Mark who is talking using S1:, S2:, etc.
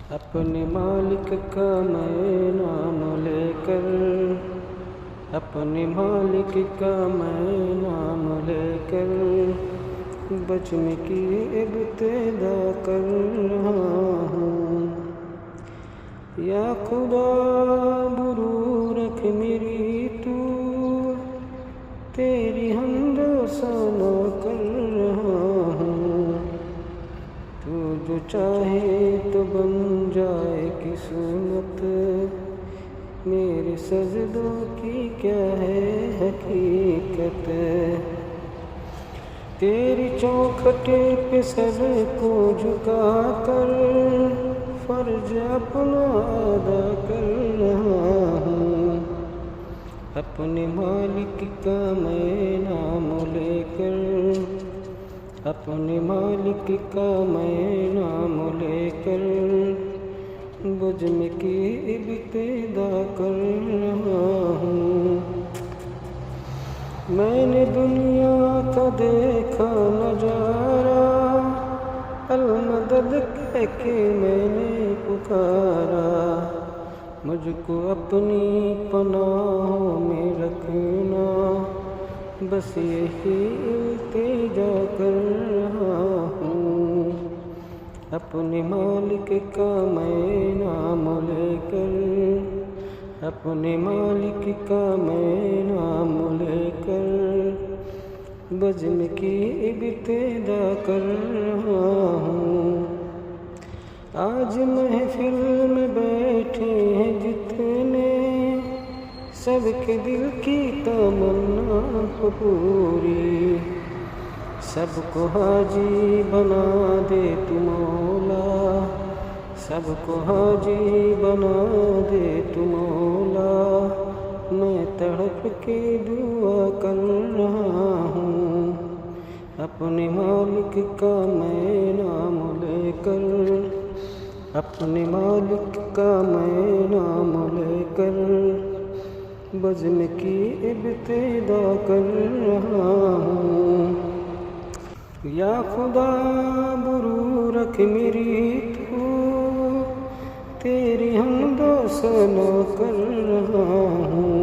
S1: اپنے مالک کا میں نام لے کر، اپنے مالک کا میں نام لے کر بچنے کی ابتدا کر رہا ہوں۔ یا خدا برو رکھ میری تو، تیری حمد و ثنا کر رہا ہوں۔ تو جو چاہے تو بن جائے قسمت، میرے سجدوں کی کیا ہے حقیقت۔ تیری چوکھٹے پہ سر کو جھکا کر فرض اپنا ادا کر رہا ہوں۔ اپنے مالک کا میں نام لے کر، اپنے مالک کا میں نام لے کر بجھنے کی ابتدا کر رہا ہوں۔ میں نے دنیا کا دیکھا نظارہ، المدد کہہ کے میں نے پکارا۔ مجھ کو اپنی پناہوں میں رکھنا، بس یہی التجا کر رہا ہوں۔ اپنے مالک کا میں نام لے کر، اپنے مالک کا میں نام لے کر بجھنے کی ابتدا کر رہا ہوں۔ آج محفل میں بیٹھے ہیں جتنے، سب کے دل کی تمنا ہو پوری۔ سب کو حاجی بنا دے تو مولا، سب کو حاجی بنا دے تو مولا۔ میں تڑپ کے دعا کر رہا ہوں۔ اپنے مالک کا میں نام لے کر، اپنے مالک کا میں نام لے کر بجھنے کی ابتدا کر رہا ہوں۔ یا خدا برو رکھ میری تو، تیری حمد و ثنا کر رہا ہوں۔